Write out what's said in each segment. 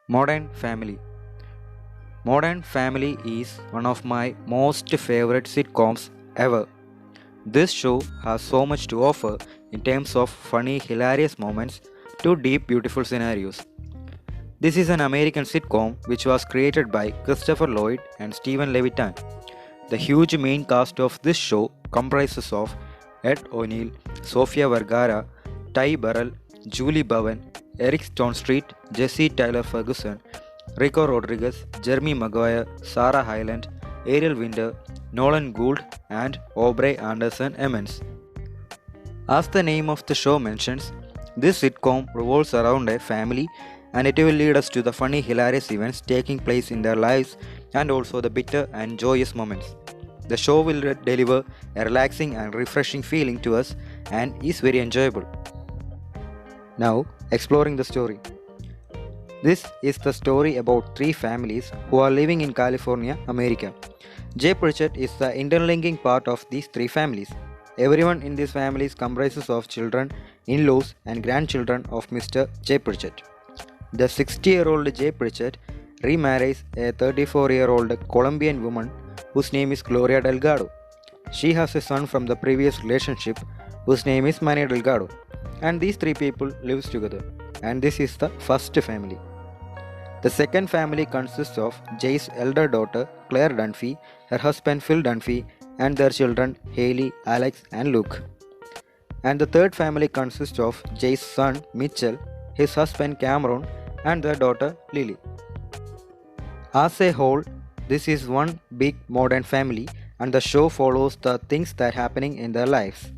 Modern Family. Modern Family is one of my most favorite sitcoms ever. This show has so much to offer in terms of funny, hilarious moments to deep, beautiful scenarios. This is an American sitcom which was created by Christopher Lloyd and Stephen Levitan. The huge main cast of this show comprises of Ed O'Neill, Sofia Vergara, Ty Burrell, Julie Bowen, Eric Stonestreet, Jesse Tyler Ferguson, Rico Rodriguez, Jeremy Maguire, Sarah Hyland, Ariel Winder, Nolan Gould, and Aubrey Anderson Emmons. As the name of the show mentions, this sitcom revolves around a family and it will lead us to the funny, hilarious events taking place in their lives and also the bitter and joyous moments. The show will deliver a relaxing and refreshing feeling to us and is very enjoyable. Now, exploring the story. This is the story about three families who are living in California, America. Jay Pritchett is the interlinking part of these three families. Everyone in these families comprises of children, in-laws, and grandchildren of Mr. Jay Pritchett. The 60-year-old Jay Pritchett remarries a 34-year-old Colombian woman whose name is Gloria Delgado. She has a son from the previous relationship whose name is Manny Delgado. And these three people live together. And this is the first family. The second family consists of Jay's elder daughter Claire Dunphy, her husband Phil Dunphy, and their children Haley, Alex, and Luke. And the third family consists of Jay's son Mitchell, his husband Cameron, and their daughter Lily. As a whole, this is one big modern family, and the show follows the things that are happening in their lives.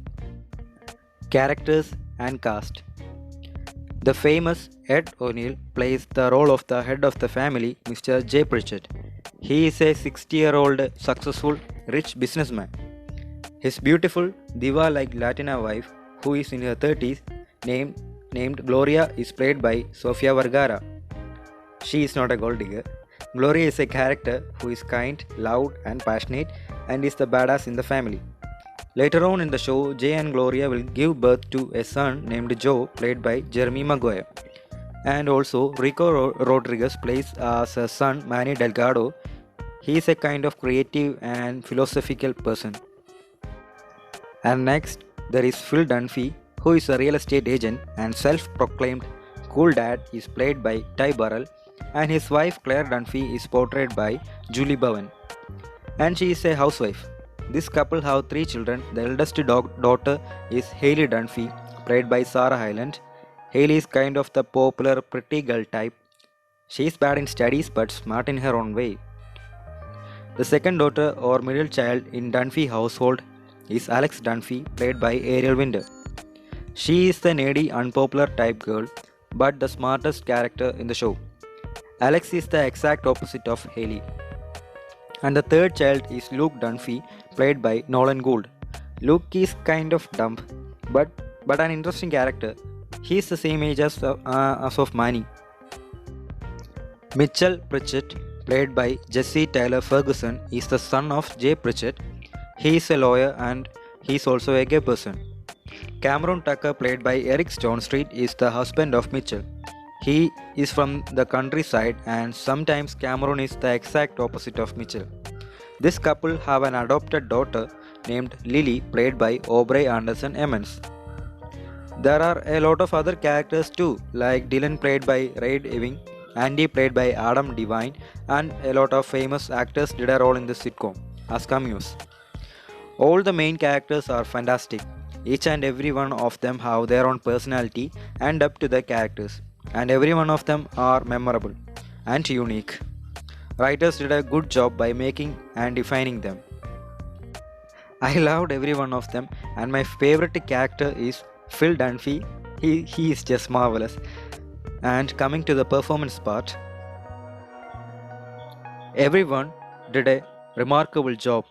Characters and cast. The famous Ed O'Neill plays the role of the head of the family, Mr. Jay Pritchett. He is a 60-year-old successful, rich businessman. His beautiful, diva-like Latina wife, who is in her 30s, named Gloria, is played by Sofia Vergara. She is not a gold digger. Gloria is a character who is kind, loud, and passionate, and is the badass in the family. Later on in the show, Jay and Gloria will give birth to a son named Joe, played by Jeremy Maguire. And also, Rico Rodriguez plays as a son Manny Delgado. He is a kind of creative and philosophical person. And next, there is Phil Dunphy, who is a real estate agent and self-proclaimed cool dad, is played by Ty Burrell, and his wife Claire Dunphy is portrayed by Julie Bowen. And she is a housewife. This couple have three children. The eldest daughter is Haley Dunphy, played by Sarah Hyland. Haley is kind of the popular pretty girl type. She is bad in studies but smart in her own way. The second daughter or middle child in Dunphy household is Alex Dunphy, played by Ariel Winder. She is the needy, unpopular type girl, but the smartest character in the show. Alex is the exact opposite of Haley. And the third child is Luke Dunphy, played by Nolan Gould. Luke is kind of dumb, but an interesting character. He is the same age as of Manny. Mitchell Pritchett, played by Jesse Tyler Ferguson, is the son of Jay Pritchett. He is a lawyer and he is also a gay person. Cameron Tucker, played by Eric Stonestreet, is the husband of Mitchell. He is from the countryside and sometimes Cameron is the exact opposite of Mitchell. This couple have an adopted daughter named Lily, played by Aubrey Anderson Emmons. There are a lot of other characters too, like Dylan, played by Reid Ewing, Andy, played by Adam Devine, and a lot of famous actors did a role in this sitcom as cameos. All the main characters are fantastic. Each and every one of them have their own personality and depth to their characters, and every one of them are memorable and unique. Writers did a good job by making and defining them. I loved every one of them, and my favorite character is Phil Dunphy. He is just marvelous. And coming to the performance part, everyone did a remarkable job.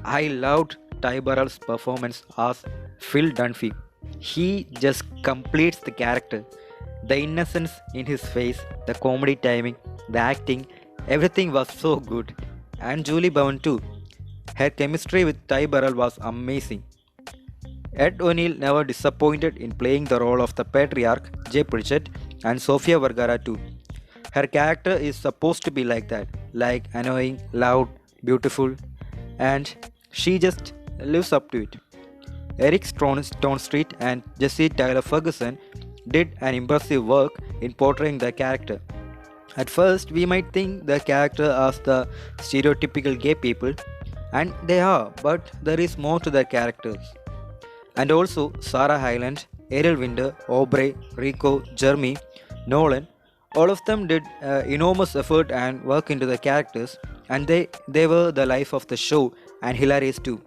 I loved Ty Burrell's performance as Phil Dunphy. He just completes the character. The innocence in his face, the comedy timing, the acting, everything was so good. and Julie Bowen too. Her chemistry with Ty Burrell was amazing. Ed O'Neill never disappointed in playing the role of the patriarch, Jay Pritchett, and Sofia Vergara too. Her character is supposed to be like that, like annoying, loud, beautiful, and she just lives up to it. Eric Stonestreet and Jesse Tyler Ferguson did an impressive work in portraying the character. At first, we might think the character as the stereotypical gay people, and they are, but there is more to their characters. And also, Sarah Hyland, Ariel Winder, Aubrey, Rico, Jeremy, Nolan, all of them did enormous effort and work into the characters, and they were the life of the show and hilarious too.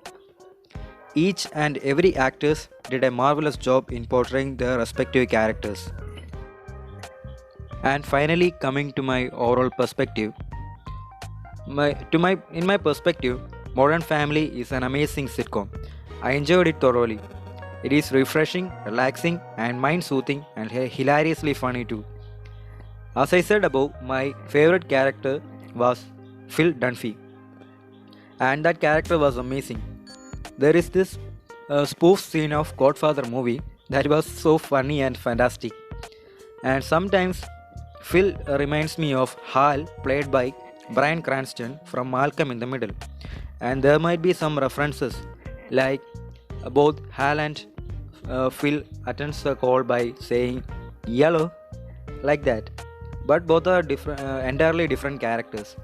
Each and every actors did a marvelous job in portraying their respective characters. And finally, coming to my overall perspective, in my perspective, Modern Family is an amazing sitcom. I enjoyed it thoroughly. It is refreshing, relaxing, and mind-soothing, and hilariously funny too. As I said above, my favorite character was Phil Dunphy, and that character was amazing. There is this spoof scene of Godfather movie that was so funny and fantastic. And sometimes Phil reminds me of Hal, played by Bryan Cranston from Malcolm in the Middle. And there might be some references like both Hal and Phil attends the call by saying yellow, like that. But both are entirely different characters.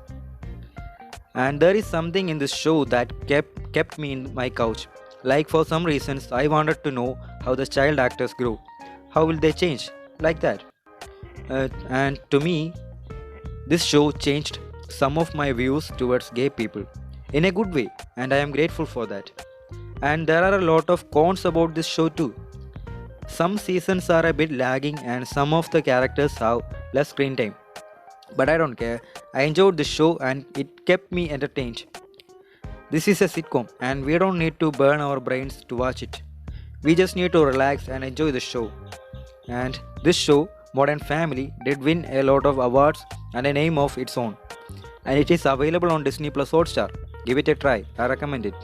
And there is something in this show that kept me in my couch. Like for some reasons, I wanted to know how the child actors grow. How will they change? Like that. And to me, this show changed some of my views towards gay people in a good way, and I am grateful for that. And there are a lot of cons about this show too. Some seasons are a bit lagging and some of the characters have less screen time. But I don't care. I enjoyed the show and it kept me entertained. This is a sitcom and we don't need to burn our brains to watch it. We just need to relax and enjoy the show. And this show, Modern Family, did win a lot of awards and a name of its own. And it is available on Disney Plus Hotstar. Give it a try. I recommend it.